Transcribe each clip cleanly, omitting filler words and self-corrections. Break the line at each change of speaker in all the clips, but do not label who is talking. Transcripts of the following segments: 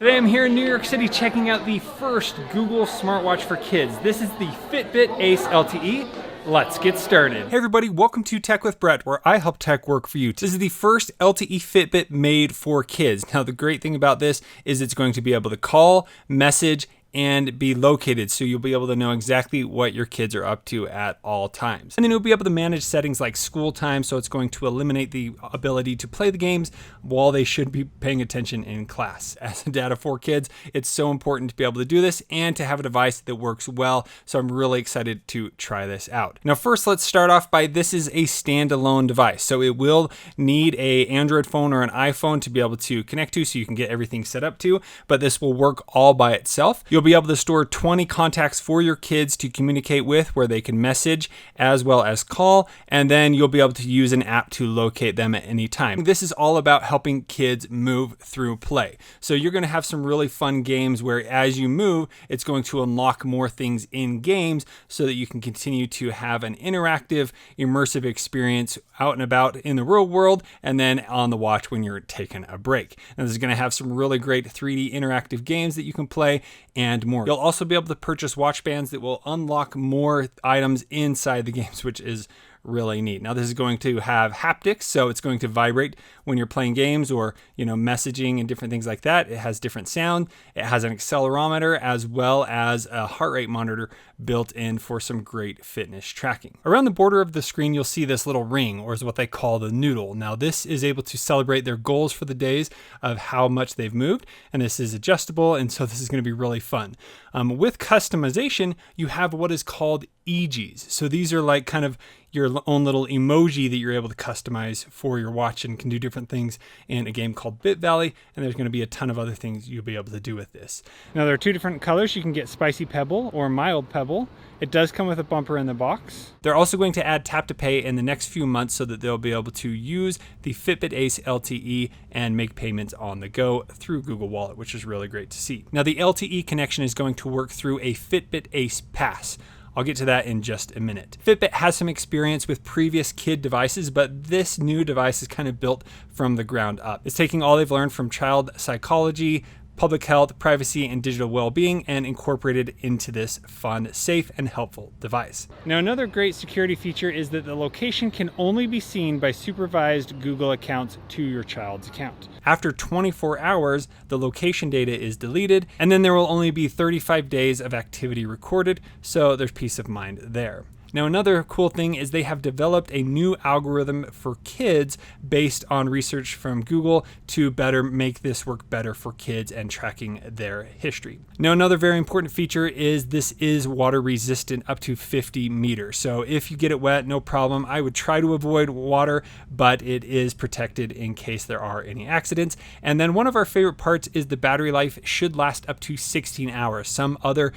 Today I'm here in New York City checking out the first Google smartwatch for kids. This is the Fitbit Ace LTE. Let's get started.
Hey everybody, welcome to Tech with Brett, where I help tech work for you. This is the first LTE Fitbit made for kids. Now the great thing about this is it's going to be able to call, message, and be located, so you'll be able to know exactly what your kids are up to at all times. And then you'll be able to manage settings like school time, so it's going to eliminate the ability to play the games while they should be paying attention in class. As a dad of 4 kids, it's so important to be able to do this and to have a device that works well, so I'm really excited to try this out. Now first, let's start off by this is a standalone device, so it will need an Android phone or an iPhone to be able to connect to, so you can get everything set up to, but this will work all by itself. You'll be able to store 20 contacts for your kids to communicate with, where they can message as well as call, and then you'll be able to use an app to locate them at any time. This is all about helping kids move through play. So you're going to have some really fun games where as you move, it's going to unlock more things in games so that you can continue to have an interactive, immersive experience out and about in the real world and then on the watch when you're taking a break. And this is going to have some really great 3D interactive games that you can play and more. You'll also be able to purchase watch bands that will unlock more items inside the games, which is really neat. Now this is going to have haptics, so it's going to vibrate when you're playing games or messaging and different things like that. It has different sound. It has an accelerometer as well as a heart rate monitor built in for some great fitness tracking. Around the border of the screen, you'll see this little ring, or is what they call the noodle. Now this is able to celebrate their goals for the days of how much they've moved, and this is adjustable, and so this is going to be really fun. With customization, you have what is called EGs. So these are like kind of your own little emoji that you're able to customize for your watch and can do different things in a game called Bit Valley, and there's going to be a ton of other things you'll be able to do with this.
Now there are 2 different colors. You can get Spicy Pebble or Mild Pebble. It does come with a bumper in the box.
They're also going to add tap to pay in the next few months so that they'll be able to use the Fitbit Ace LTE and make payments on the go through Google Wallet, which is really great to see. Now the LTE connection is going to work through a Fitbit Ace Pass. I'll get to that in just a minute. Fitbit has some experience with previous kid devices, but this new device is kind of built from the ground up. It's taking all they've learned from child psychology, public health, privacy, and digital well-being and incorporated into this fun, safe, and helpful device.
Now another great security feature is that the location can only be seen by supervised Google accounts to your child's account.
After 24 hours, the location data is deleted, and then there will only be 35 days of activity recorded, so there's peace of mind there. Now another cool thing is they have developed a new algorithm for kids based on research from Google to better make this work better for kids and tracking their history. Now another very important feature is this is water resistant up to 50 meters. So if you get it wet, no problem. I would try to avoid water, but it is protected in case there are any accidents. And then one of our favorite parts is the battery life should last up to 16 hours. Some other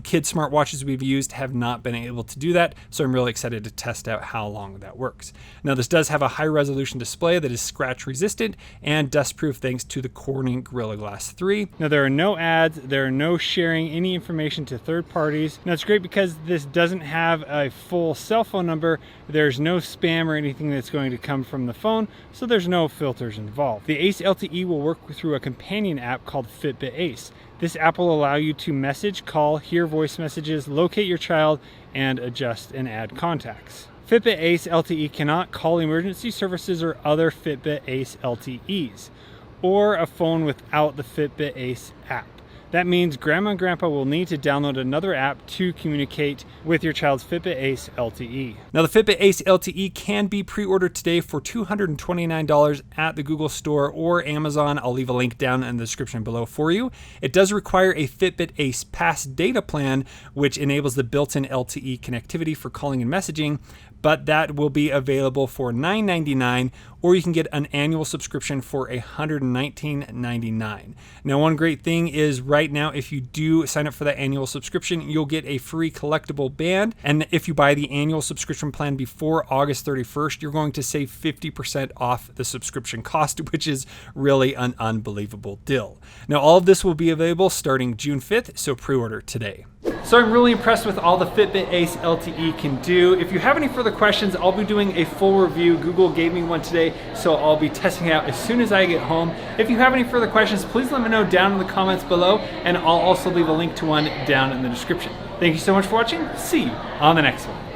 kid smartwatches we've used have not been able to do that. So I'm really excited to test out how long that works. Now this does have a high resolution display that is scratch resistant and dust proof thanks to the Corning Gorilla Glass 3.
Now there are no ads, there are no sharing any information to third parties. Now it's great because this doesn't have a full cell phone number. There's no spam or anything that's going to come from the phone, so there's no filters involved. The Ace LTE will work through a companion app called Fitbit Ace. This app will allow you to message, call, hear voice messages, locate your child, and adjust and add contacts. Fitbit Ace LTE cannot call emergency services or other Fitbit Ace LTEs, or a phone without the Fitbit Ace app. That means Grandma and Grandpa will need to download another app to communicate with your child's Fitbit Ace LTE.
Now the Fitbit Ace LTE can be pre-ordered today for $229 at the Google Store or Amazon. I'll leave a link down in the description below for you. It does require a Fitbit Ace Pass data plan, which enables the built-in LTE connectivity for calling and messaging, but that will be available for $9.99, or you can get an annual subscription for $119.99. Now, one great thing is right now, if you do sign up for that annual subscription, you'll get a free collectible band. And if you buy the annual subscription plan before August 31st, you're going to save 50% off the subscription cost, which is really an unbelievable deal. Now, all of this will be available starting June 5th, so pre-order today.
So I'm really impressed with all the Fitbit Ace LTE can do. If you have any further questions, I'll be doing a full review. Google gave me one today, so I'll be testing it out as soon as I get home. If you have any further questions, please let me know down in the comments below, and I'll also leave a link to one down in the description. Thank you so much for watching. See you on the next one.